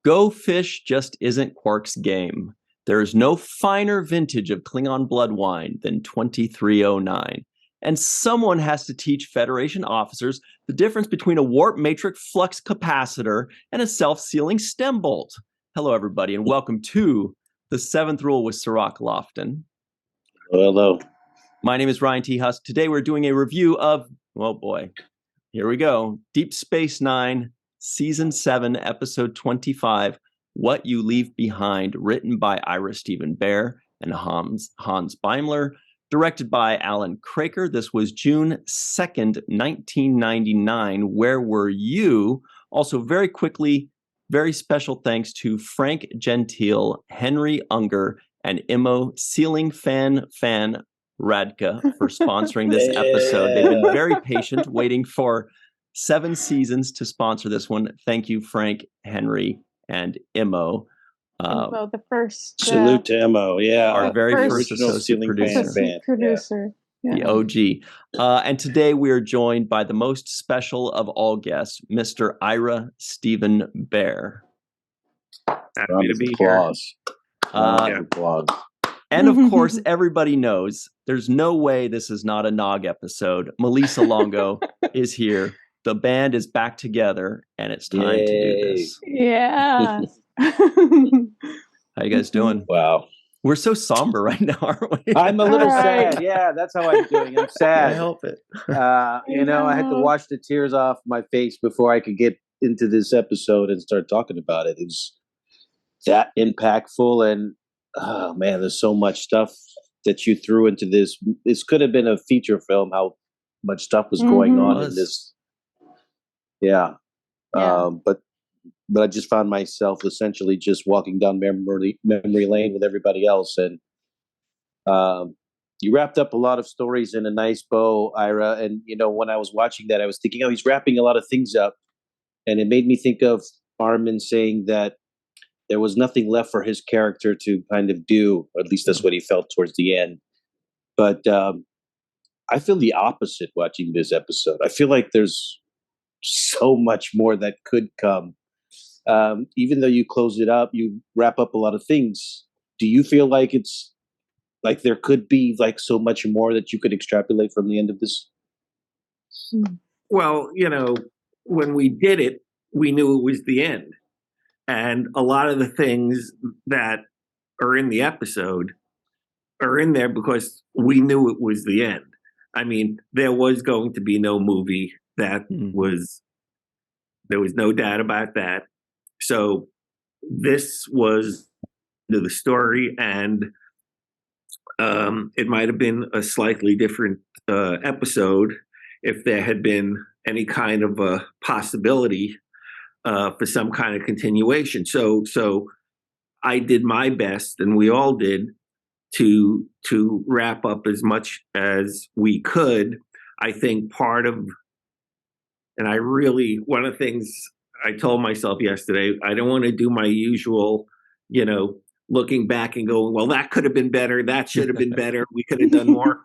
Go Fish just isn't Quark's game. There is no finer vintage of Klingon blood wine than 2309. And someone has to teach Federation officers the difference between a warp matrix flux capacitor and a self-sealing stem bolt. Hello, everybody, and welcome to The Seventh Rule with Cirroc Lofton. Hello. My name is Ryan T. Husk. Today we're doing a review of, oh boy, here we go, Deep Space Nine, Season 7, Episode 25, What You Leave Behind, written by IRA STEVEN BEHR and Hans Beimler, directed by Alan Craker. This was June 2nd, 1999. Where were you? Also, very quickly, very special thanks to Frank Gentile, Henry Unger, and Immo Ceiling Fan Radka for sponsoring this episode. They've been very patient, waiting for 7 seasons to sponsor this one. Thank you, Frank, Henry, and Immo. Immo, the first. Salute to Immo, yeah. Our very first associate producer. Yeah. The OG. And today we are joined by the most special of all guests, Mr. IRA STEVEN BEHR. Happy to be here. Applause. And of course, everybody knows there's no way this is not a Nog episode. Melissa Longo is here. The band is back together, and it's time to do this. Yeah. How you guys doing? Wow. We're so somber right now, aren't we? I'm a little sad. Yeah, that's how I'm doing. I'm sad. I help it. I had to wash the tears off my face before I could get into this episode and start talking about it. It was that impactful, and oh man, there's so much stuff that you threw into this. This could have been a feature film. How much stuff was going on in this? Yeah. But I just found myself essentially just walking down memory lane with everybody else, and you wrapped up a lot of stories in a nice bow, Ira. And when I was watching that, I was thinking, he's wrapping a lot of things up, and it made me think of Carmen saying that there was nothing left for his character to kind of do, or at least that's what he felt towards the end. But I feel the opposite watching this episode. I feel like there's so much more that could come. Even though you close it up, you wrap up a lot of things. Do you feel like it's like there could be like so much more that you could extrapolate from the end of this? Well, when we did it, we knew it was the end. And a lot of the things that are in the episode are in there because we knew it was the end. I mean, there was going to be no movie. There was no doubt about that. So this was the story, and it might have been a slightly different episode if there had been any kind of a possibility for some kind of continuation. So I did my best, and we all did, to wrap up as much as we could. I think one of the things I told myself yesterday, I don't want to do my usual, looking back and going, well, that could have been better. That should have been better. We could have done more.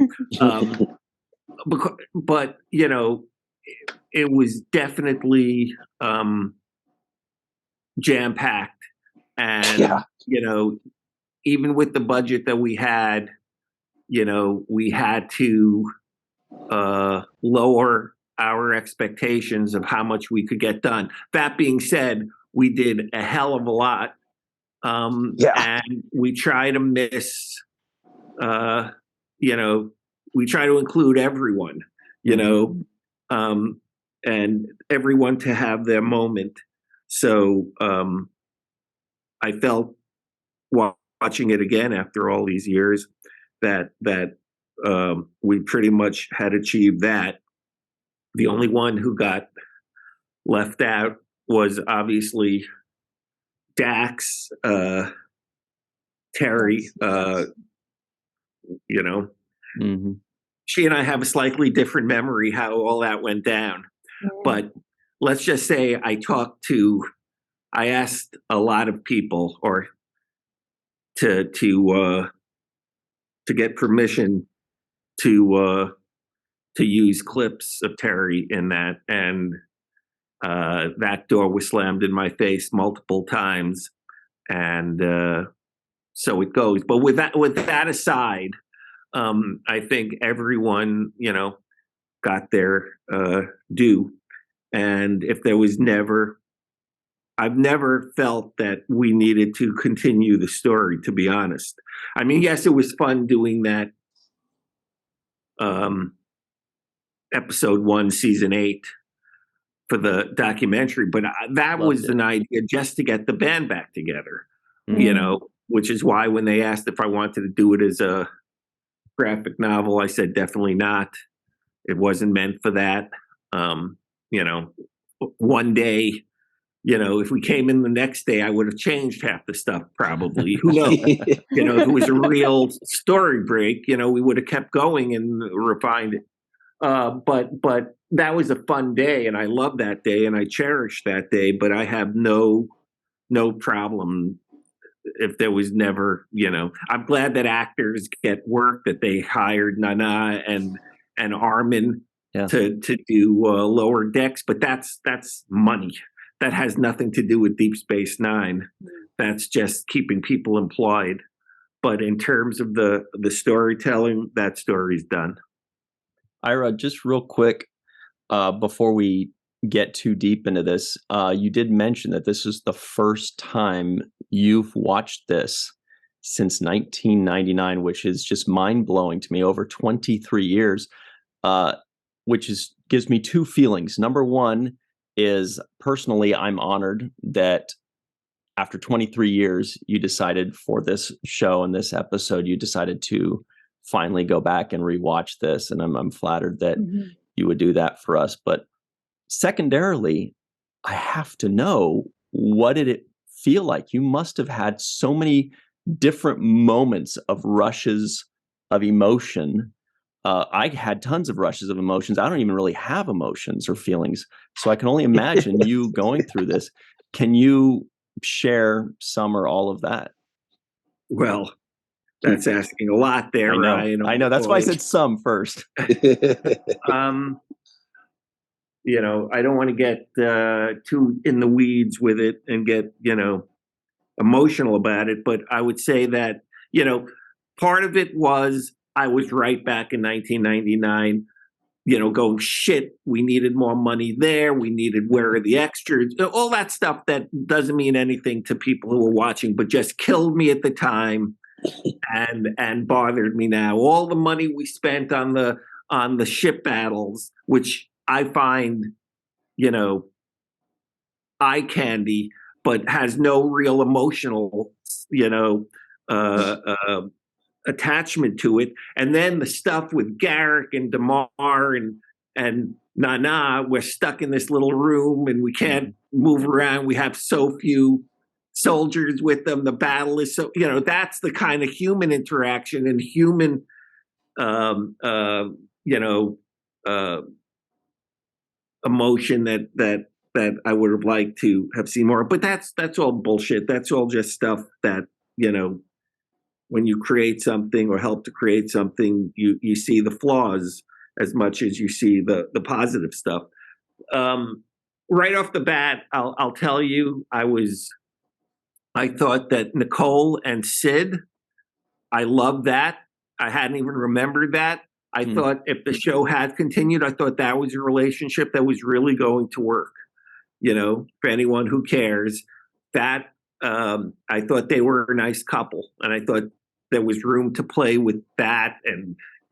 But it was definitely jam-packed. And, even with the budget that we had, we had to lower our expectations of how much we could get done. That being said, we did a hell of a lot. And we try to we try to include everyone, and everyone to have their moment. So I felt watching it again after all these years that we pretty much had achieved that. The only one who got left out was obviously Dax, Terry. She and I have a slightly different memory how all that went down. But let's just say I asked a lot of people to get permission to use clips of Terry in that, and that door was slammed in my face multiple times, and so it goes. But with that aside, I think everyone, got their due. And if there was I've never felt that we needed to continue the story, to be honest. I mean, yes, it was fun doing that episode 1, season 8 for the documentary, but that was an idea just to get the band back together, which is why when they asked if I wanted to do it as a graphic novel, I said definitely not. It wasn't meant for that. One day, if we came in the next day, I would have changed half the stuff probably. Who knows? If it was a real story break, we would have kept going and refined it. But that was a fun day, and I love that day, and I cherish that day. But I have no problem if there was never, I'm glad that actors get work, that they hired Nana and Armin to do Lower Decks, but that's money. That has nothing to do with Deep Space Nine. That's just keeping people employed. But in terms of the storytelling, that story's done. Ira, just real quick, before we get too deep into this, you did mention that this is the first time you've watched this since 1999, which is just mind-blowing to me, over 23 years, which gives me two feelings. Number one is, personally, I'm honored that after 23 years, you decided for this show and this episode, you decided to finally go back and rewatch this. And I'm flattered that you would do that for us. But secondarily, I have to know, what did it feel like? You must have had so many different moments of rushes of emotion. I had tons of rushes of emotions. I don't even really have emotions or feelings. So I can only imagine you going through this. Can you share some or all of that? Well, that's asking a lot there, Ryan. I know. That's why I said some first. I don't want to get too in the weeds with it and get, emotional about it. But I would say that, part of it was I was right back in 1999, going, shit, we needed more money there. We needed, where are the extras? All that stuff that doesn't mean anything to people who are watching, but just killed me at the time and bothered me now. All the money we spent on the ship battles, which I find, eye candy, but has no real emotional, attachment to it. And then the stuff with Garrick and Damar and Nana, we're stuck in this little room and we can't move around. We have so few soldiers with them. The battle is so, that's the kind of human interaction and human, emotion that I would have liked to have seen more. But that's all bullshit. That's all just stuff that, when you create something or help to create something, you see the flaws as much as you see the positive stuff. Right off the bat, I'll tell you, I thought that Nicole and Sid, I loved that. I hadn't even remembered that. I thought if the show had continued, I thought that was a relationship that was really going to work. For anyone who cares, that I thought they were a nice couple, and I thought there was room to play with that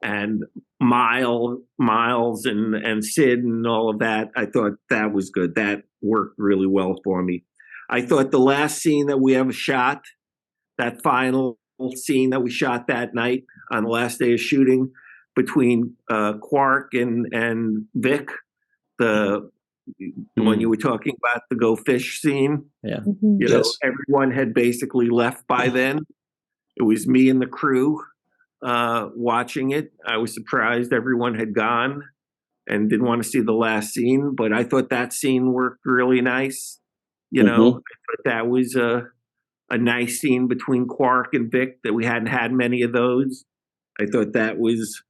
and Miles and Sid and all of that. I thought that was good. That worked really well for me. I thought the last scene that we ever shot, that final scene that we shot that night on the last day of shooting between Quark and Vic, the one you were talking about, the go fish scene. Yeah. Everyone had basically left by then. It was me and the crew watching it. I was surprised everyone had gone and didn't want to see the last scene, but I thought that scene worked really nice. I thought that was a nice scene between Quark and Vic that we hadn't had many of those. I thought that was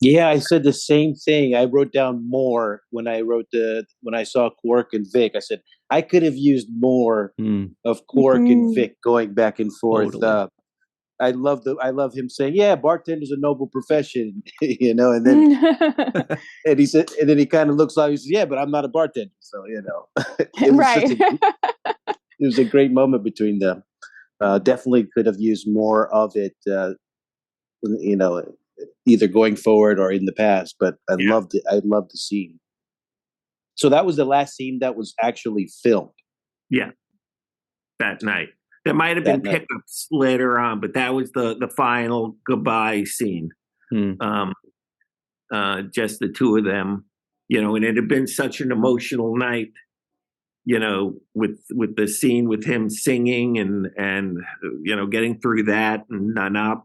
Yeah, I said the same thing. I wrote down more when I saw Quark and Vic. I said I could have used more of Quark and Vic going back and forth. Totally. I love him saying, "Yeah, bartender's a noble profession," and then and he said, and then he kind of looks like he says, "Yeah, but I'm not a bartender," so it was right. it was a great moment between them. Definitely could have used more of it. Either going forward or in the past, but I loved it. I loved the scene. So that was the last scene that was actually filmed. Yeah, that night. There might have been pickups later on, but that was the final goodbye scene. Just the two of them, and it had been such an emotional night, with the scene with him singing and getting through that, and Nana.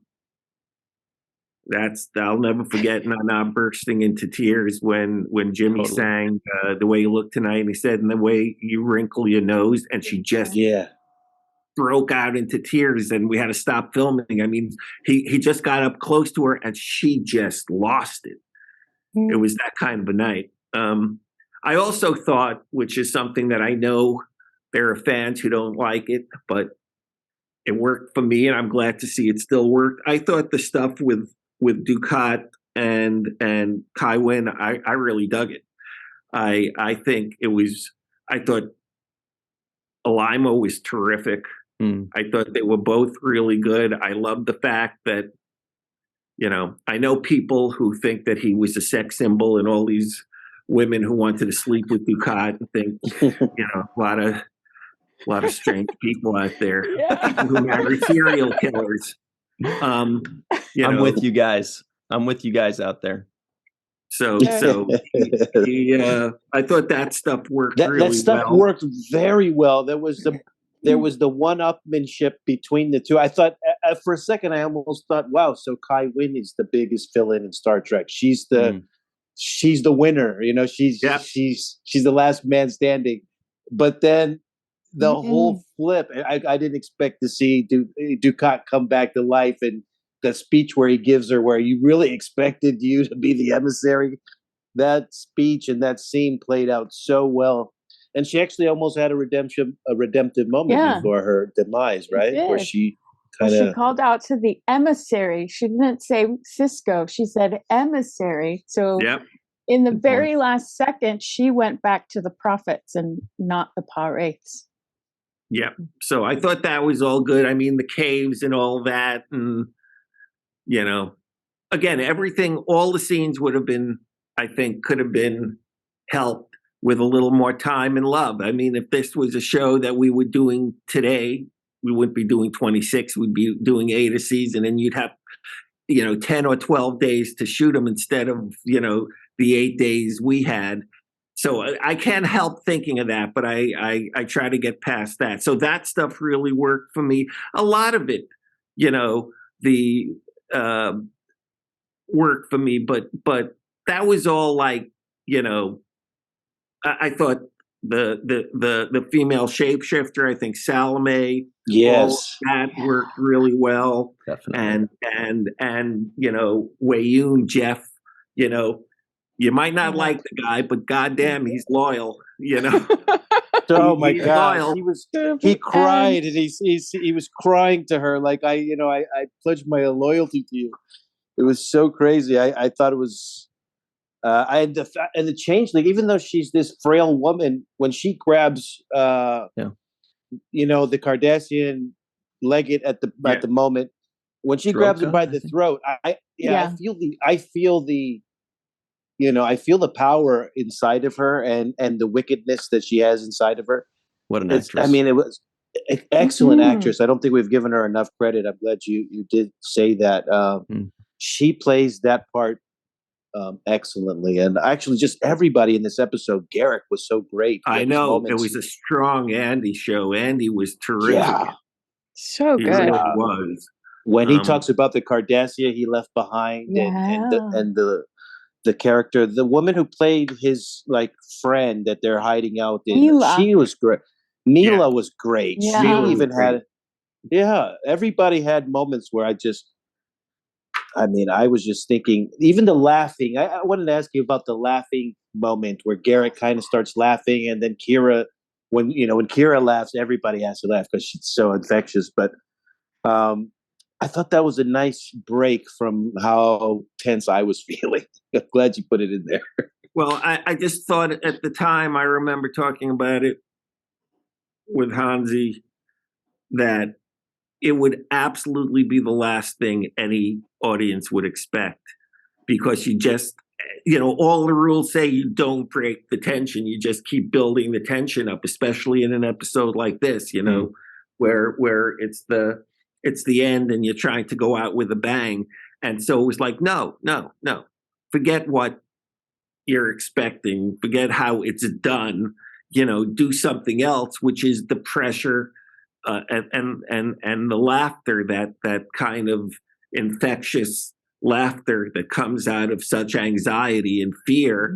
I'll never forget Nana bursting into tears when Jimmy sang "The Way You Look Tonight," and he said, "And the way you wrinkle your nose," and she just broke out into tears, and we had to stop filming. I mean, he just got up close to her, and she just lost it. It was that kind of a night. I also thought, which is something that I know there are fans who don't like it, but it worked for me, and I'm glad to see it still worked. I thought the stuff with Dukat and Kai Wynn, I really dug it. I think it was. I thought Alima was terrific. I thought they were both really good. I love the fact that, I know people who think that he was a sex symbol, and all these women who wanted to sleep with Dukat and think, a lot of strange people out there, people who marry serial killers. I'm with you guys. I'm with you guys out there. So I thought that stuff worked really well. That stuff worked very well. There was the one-upmanship between the two. I thought for a second, I almost thought, wow, so Kai Wynn is the biggest villain in Star Trek. She's the winner. She's the last man standing. But then the whole flip, I didn't expect to see Dukat come back to life, and the speech where he gives her, where you really expected you to be the emissary. That speech and that scene played out so well. And she actually almost had a redemptive moment before her demise, right? Where she she called out to the emissary. She didn't say Cisco. She said emissary. So in the very last second, she went back to the prophets and not the pirates. Yeah. So I thought that was all good. I mean, the caves and all that. And, again, everything, all the scenes would have been, I think, could have been helped with a little more time and love. I mean, if this was a show that we were doing today, we wouldn't be doing 26. We'd be doing 8 a season, and you'd have, 10 or 12 days to shoot them instead of, the 8 days we had. So I can't help thinking of that, but I try to get past that. So that stuff really worked for me. A lot of it, the worked for me, but that was all like, I thought the female shapeshifter, I think Salome, that worked really well. Definitely. And Wayoon Jeff, you might not like the guy, but goddamn, he's loyal. Oh my gosh, he cried, and he was crying to her like I pledge my loyalty to you. It was so crazy. I thought it was. And the changeling, even though she's this frail woman, when she grabs, the Cardassian legate at the moment, when she grabs him by the throat, I feel the power inside of her and the wickedness that she has inside of her. What an actress! I mean, it was an excellent actress. I don't think we've given her enough credit. I'm glad you did say that. She plays that part excellently, and actually just everybody in this episode. Garrick was so great. I know it was a strong Andy show. Andy was terrific. So good. He really was. When he talks about the Cardassia he left behind, and the character, the woman who played his friend that they're hiding out in, she was great. Mila was great. Yeah. She even had, everybody had moments where I just I mean, I was just thinking, even the laughing. I wanted to ask you about the laughing moment where Garrett kind of starts laughing, and then Kira, when Kira laughs, everybody has to laugh because she's so infectious. But I thought that was a nice break from how tense I was feeling. I'm glad you put it in there. Well, I just thought at the time, I remember talking about it with Hansi, that it would absolutely be the last thing any audience would expect, because you just, all the rules say you don't break the tension. You just keep building the tension up, especially in an episode like this, where it's the end and you're trying to go out with a bang. And so it was like, no, forget what you're expecting, forget how it's done, do something else, which is the pressure and the laughter, that kind of infectious laughter that comes out of such anxiety and fear.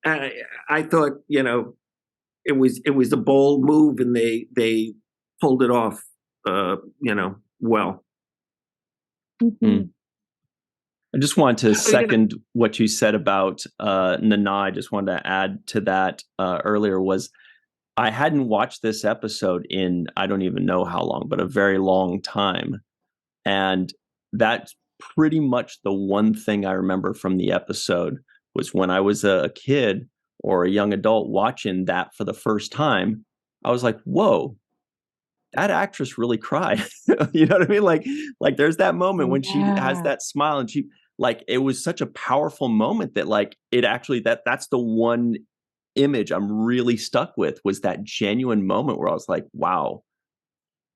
I thought, it was a bold move, and they pulled it off, well. Mm-hmm. I just want to second what you said about Nana. I just wanted to add to that earlier, was I hadn't watched this episode in, I don't even know how long, but a very long time. And that's pretty much the one thing I remember from the episode, was when I was a kid or a young adult watching that for the first time, I was like, whoa, that actress really cried. You know what I mean? Like there's that moment when she has that smile, and she, like, it was such a powerful moment that, like, it actually, that's the one image I'm really stuck with, was that genuine moment where I was like, wow,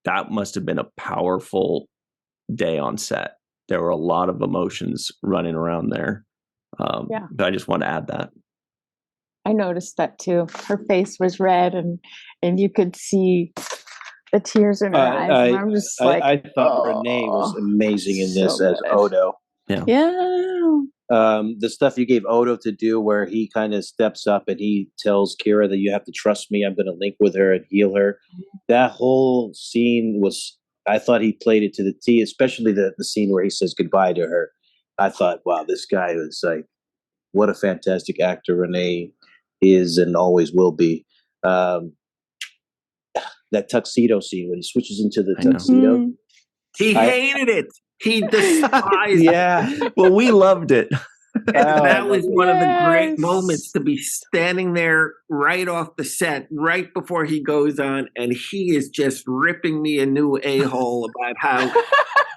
that must have been a powerful day on set. There were a lot of emotions running around there. But I just want to add that. I noticed that too. Her face was red, and you could see the tears in her eyes. And I'm just I thought Renee was amazing in this as Odo. The stuff you gave Odo to do, where he kind of steps up and he tells Kira that you have to trust me, I'm going to link with her and heal her. That whole scene was, I thought he played it to the T, especially the scene where he says goodbye to her. I thought, wow, this guy was like, what a fantastic actor Renee is and always will be. That tuxedo scene when he switches into the tuxedo. He hated it. He despised it. Well, we loved it. That was one of the great moments, to be standing there right off the set, right before he goes on, and he is just ripping me a new a-hole about how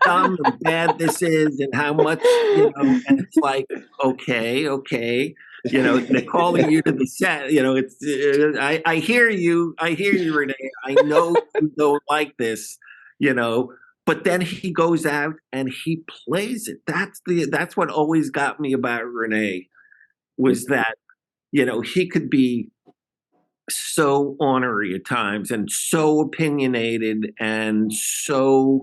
dumb and bad this is, and how much, and it's like, okay. They're calling you to the set. It's I hear you, Renee. I know you don't like this, But then he goes out and he plays it. That's what always got me about Renee, was that, he could be so ornery at times and so opinionated and so,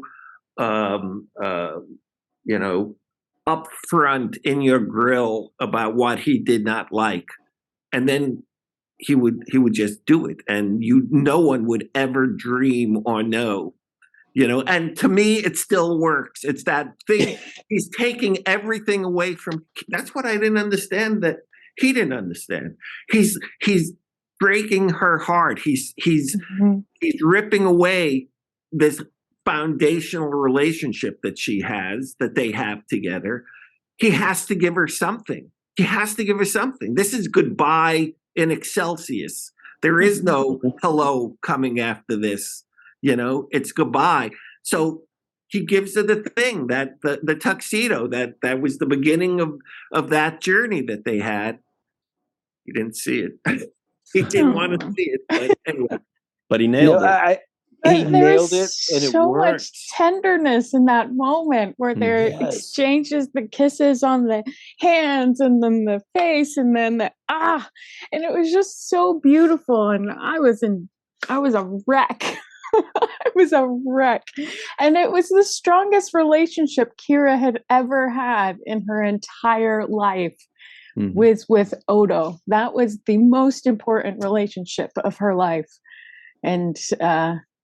upfront in your grill about what he did not like. And then he would just do it. And no one would ever dream or know. And to me, it still works. It's that thing. He's taking everything away from. That's what I didn't understand, that he didn't understand. He's breaking her heart. He's ripping away this foundational relationship that they have together. He has to give her something. This is goodbye in Excelsius. There is no hello coming after this. It's goodbye. So he gives her the thing, that the tuxedo that was the beginning of that journey that they had. He didn't see it. He didn't want to see it. But anyway. But he nailed it. He nailed it, and it so worked. Much tenderness in that moment where there exchanges the kisses on the hands and then the face and then and it was just so beautiful. And I was a wreck. I was a wreck. And it was the strongest relationship Kira had ever had in her entire life. Was with Odo. That was the most important relationship of her life. And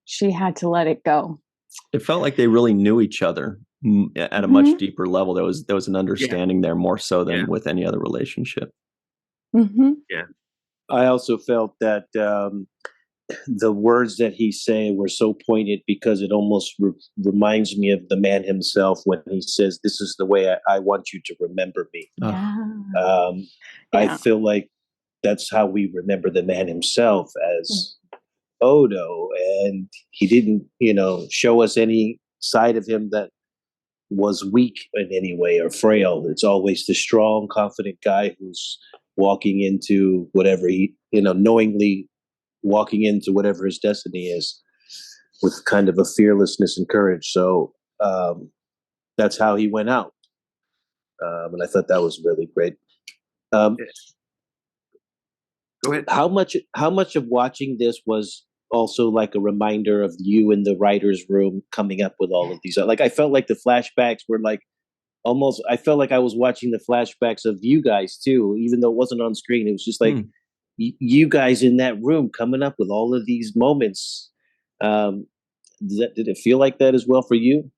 she had to let it go. It felt like they really knew each other. at a much deeper level. There was an understanding there more so than with any other relationship. Yeah. I also felt that the words that he said were so pointed because it almost reminds me of the man himself when he says, "This is the way I want you to remember me." I feel like that's how we remember the man himself, as Odo, and he didn't, show us any side of him that was weak in any way or frail. It's always the strong, confident guy who's walking into whatever he, knowingly walking into whatever his destiny is with kind of a fearlessness and courage. So that's how he went out. And I thought that was really great. Go ahead. How much of watching this was also like a reminder of you in the writer's room coming up with all of these? Like, I felt like the flashbacks were like I felt like I was watching the flashbacks of you guys too, even though it wasn't on screen. It was just like you guys in that room coming up with all of these moments. Did it feel like that as well for you?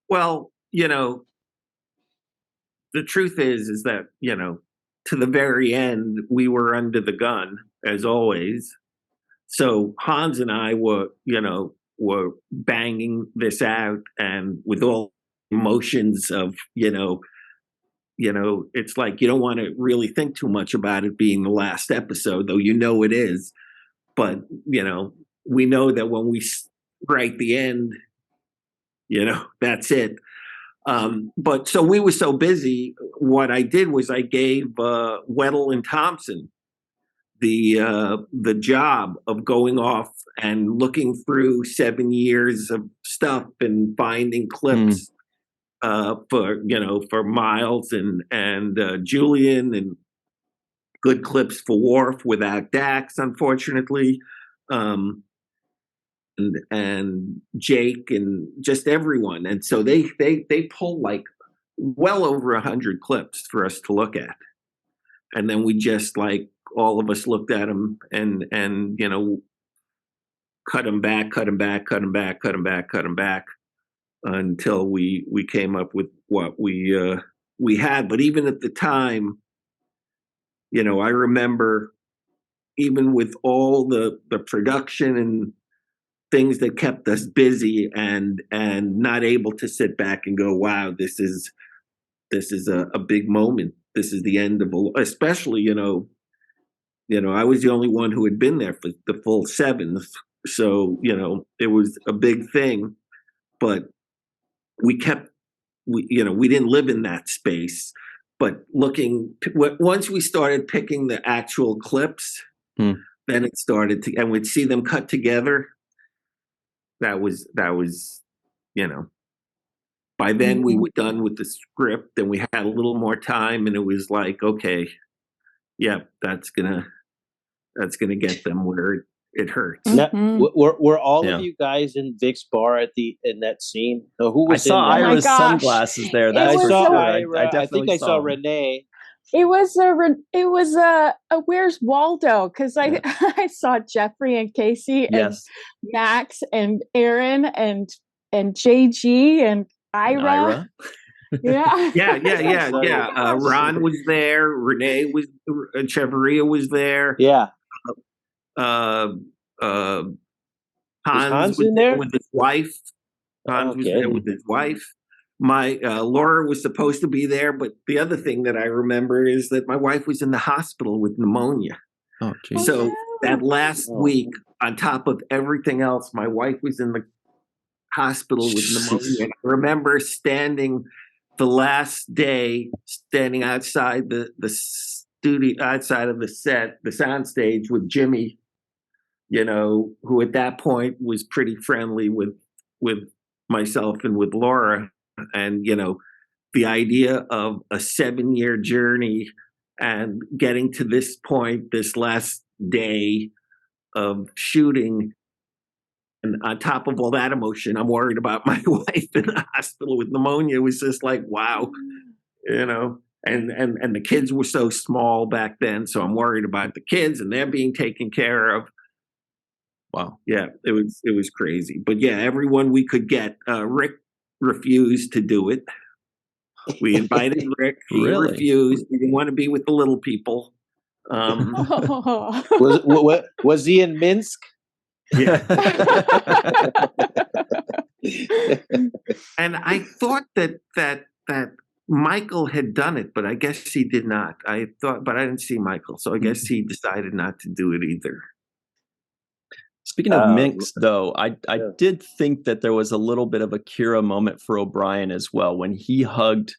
Well, the truth is that, to the very end, we were under the gun as always. So Hans and I were banging this out, and with all emotions of, it's like you don't want to really think too much about it being the last episode, though it is. But, we know that when we write the end, that's it. But so we were so busy, what I did was I gave Weddle and Thompson the job of going off and looking through 7 years of stuff and finding clips for Miles and Julian, and good clips for Worf without Dax, unfortunately, and Jake and just everyone. And so they pull like well over 100 clips for us to look at, and then we just all of us looked at them and cut them back until we came up with what we had. But even at the time, I remember, even with all the production and things that kept us busy and not able to sit back and go, wow, this is a big moment. This is the end of especially, I was the only one who had been there for the full 7th. So, it was a big thing, but we didn't live in that space. But once we started picking the actual clips, then it started to, and we'd see them cut together. That was, by then we were done with the script and we had a little more time, and it was like, okay, yeah, that's gonna get them where it hurts. Now, were all of you guys in Vic's bar in that scene? Who was I saw Ira's sunglasses there. That's for sure. I think I saw Renee. It was a Where's Waldo? Because I saw Jeffrey and Casey and Max and Aaron and JG and Ira. Yeah. Ron was there. Renee was. Cheveria was there. Yeah. Hans was there with his wife. Hans was there with his wife. My Laura was supposed to be there, but the other thing that I remember is that my wife was in the hospital with pneumonia. Oh, geez. So that last week, on top of everything else, my wife was in the hospital with pneumonia. And I remember standing the last day, standing outside the studio, outside of the set, the sound stage, with Jimmy, who at that point was pretty friendly with myself and with Laura. And, the idea of a 7-year journey and getting to this point, this last day of shooting, and on top of all that emotion, I'm worried about my wife in the hospital with pneumonia. It was just like, wow, and the kids were so small back then. So I'm worried about the kids and they're being taken care of. Wow. Yeah, it was crazy. But yeah, everyone we could get. Rick refused to do it. We invited Rick. He refused. He didn't want to be with the little people. Was he in Minsk? Yeah. And I thought that Michael had done it, but I guess he did not. But I didn't see Michael, so I guess he decided not to do it either. Speaking of Minx, though, I did think that there was a little bit of a Kira moment for O'Brien as well when he hugged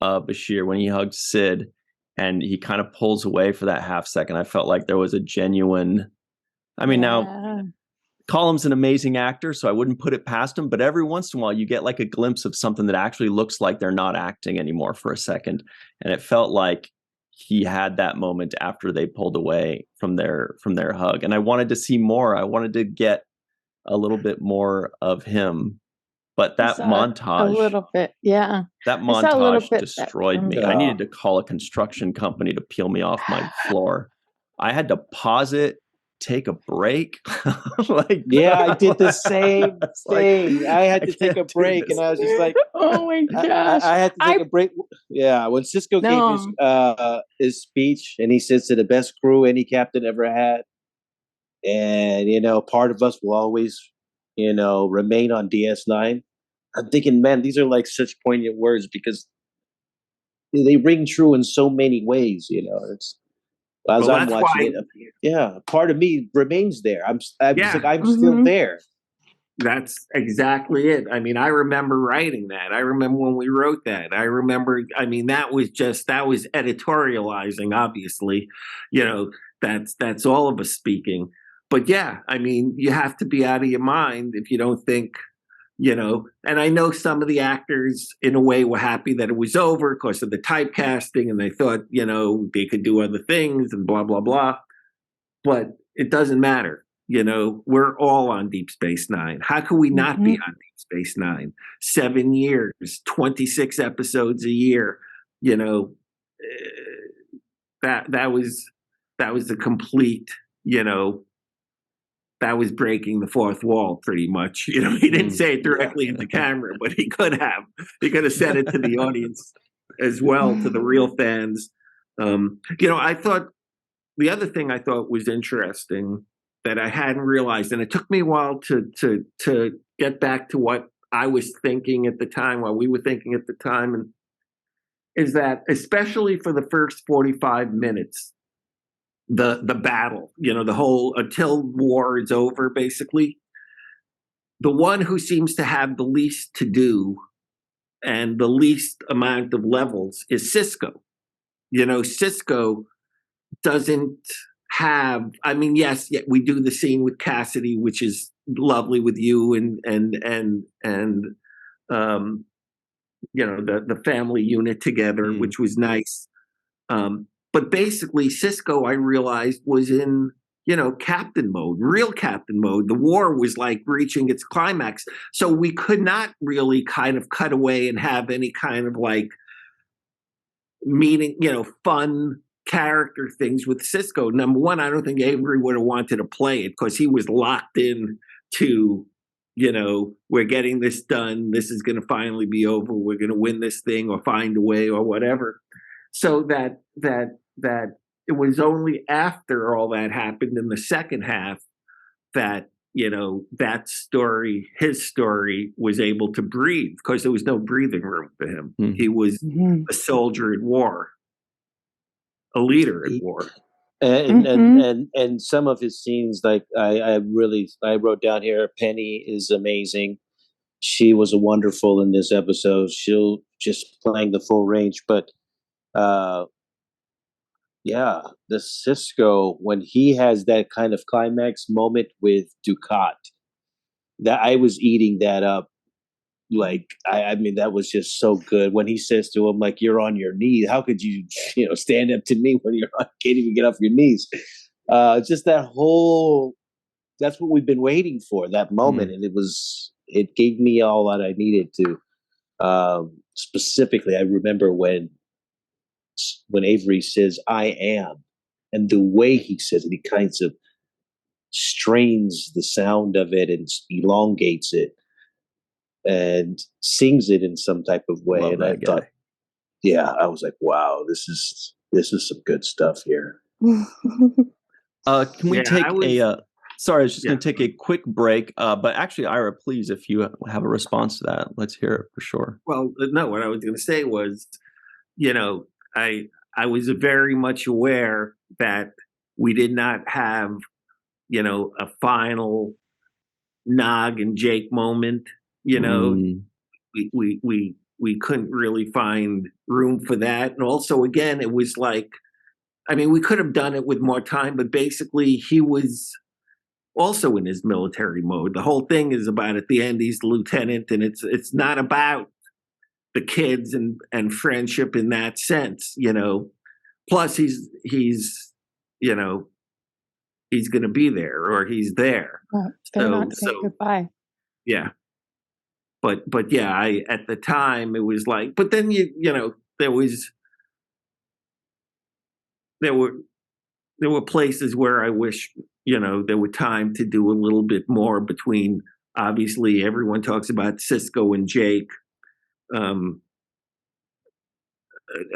Bashir, when he hugged Sid, and he kind of pulls away for that half second. I felt like there was a genuine. I mean, now Colum's an amazing actor, so I wouldn't put it past him. But every once in a while, you get like a glimpse of something that actually looks like they're not acting anymore for a second, and it felt like he had that moment after they pulled away from their hug. And I wanted to see more. I wanted to get a little bit more of him. But that montage, a little bit, yeah. That montage destroyed me. I needed to call a construction company to peel me off my floor. I had to pause it, take a break. I did the same thing. I had to take a break, and I was just like, "Oh my gosh!" I had to take a break. Yeah, when Cisco gave his speech, and he says to the best crew any captain ever had, and part of us will always, remain on DS9. I'm thinking, man, these are like such poignant words because they ring true in so many ways. It's as I'm watching it. Part of me remains there. I'm still there. That's exactly it. I mean, I remember writing that. I remember when we wrote that. I remember. I mean, that was editorializing. Obviously, that's all of us speaking. But yeah, I mean, you have to be out of your mind if you don't think. And I know some of the actors in a way were happy that it was over because of the typecasting and they thought, they could do other things and blah, blah, blah. But it doesn't matter. We're all on Deep Space Nine. How can we not be on Deep Space Nine? 7 years, 26 episodes a year, that was a complete, that was breaking the fourth wall pretty much. He didn't say it directly into camera, but he could have. He could have said it to the audience as well, to the real fans. I thought the other thing I thought was interesting that I hadn't realized, and it took me a while to get back to what I was thinking at the time, what we were thinking at the time, and is that especially for the first 45 minutes, the battle, the whole until war is over, basically, the one who seems to have the least to do and the least amount of levels is Cisco. Cisco doesn't have. I mean, yes, we do the scene with Cassidy, which is lovely with you and the family unit together, which was nice. But basically, Cisco, I realized, was in, captain mode, real captain mode. The war was like reaching its climax. So we could not really kind of cut away and have any kind of like meeting, fun character things with Cisco. Number one, I don't think Avery would have wanted to play it because he was locked in to, we're getting this done. This is going to finally be over. We're going to win this thing or find a way or whatever. So that it was only after all that happened in the second half that, that story, his story, was able to breathe because there was no breathing room for him. Mm-hmm. He was a soldier at war, a leader at war. And some of his scenes, like I wrote down here, Penny is amazing. She was wonderful in this episode. She'll just playing the full range, but the Cisco, when he has that kind of climax moment with Ducat, that I was eating that up. Like, I mean, that was just so good. When he says to him, like, you're on your knees. How could you, stand up to me when can't even get off your knees? Just that whole, that's what we've been waiting for, that moment. And it gave me all that I needed to. Specifically, I remember when Avery says, I am, and the way he says it, he kind of strains the sound of it and elongates it. and sings it in some type of way. Love and that I guy. thought, yeah, I was like, wow, this is some good stuff here. Can we take sorry, I was just Yeah. going to take a quick break. But actually, Ira, please, if you have a response to that, let's hear it for sure. Well, no, what I was going to say was, I was very much aware that we did not have, a final Nog and Jake moment. We couldn't really find room for that. And also, again, it was like, I mean, we could have done it with more time, but basically he was also in his military mode. The whole thing is about, at the end, he's the lieutenant, and it's not about the kids and friendship in that sense, Plus he's going to be there, or he's there. Well, they're not saying goodbye. Yeah. But yeah, at the time it was like, but then there were places where I wish, there were time to do a little bit more between, obviously everyone talks about Cisco and Jake. I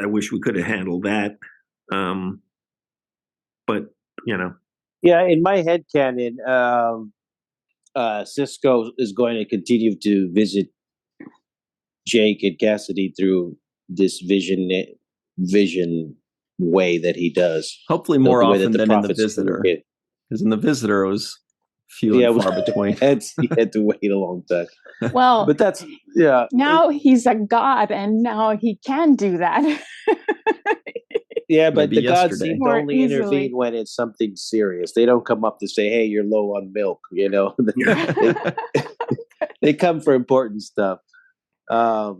wish we could have handled that. But, Yeah, in my head canon, Cisco is going to continue to visit Jake and Cassidy through this vision way that he does. Hopefully more often than in the Visitor. Because in the Visitor, it was few and far between. He had to wait a long time. Well, but that's, yeah. Now he's a god, and now he can do that. Yeah, but Maybe the gods yesterday. seem to More only easily. intervene when it's something serious. They don't come up to say, hey, you're low on milk, They come for important stuff. But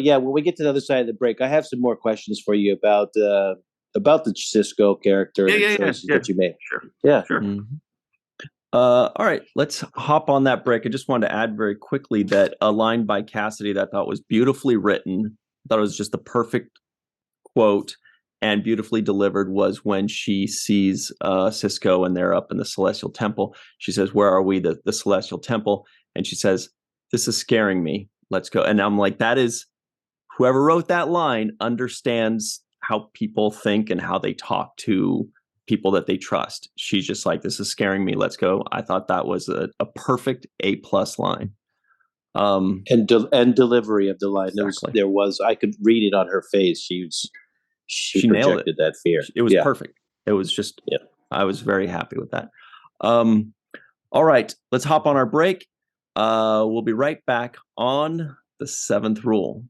yeah, when we get to the other side of the break, I have some more questions for you about the Cisco character and the choices that you made. Sure. Yeah. Sure. All right, let's hop on that break. I just wanted to add very quickly that a line by Cassidy that I thought was beautifully written, I thought it was just the perfect quote and beautifully delivered, was when she sees Cisco and they're up in the Celestial Temple. She says, where are we? The Celestial Temple. And she says, this is scaring me. Let's go. And I'm like, that is, whoever wrote that line understands how people think and how they talk to people that they trust. She's just like, this is scaring me. Let's go. I thought that was a perfect A+ line. And delivery of the line. Exactly. There was, I could read it on her face. She nailed projected that fear. It was perfect. It was just, I was very happy with that. All right, let's hop on our break. We'll be right back on the 7th rule.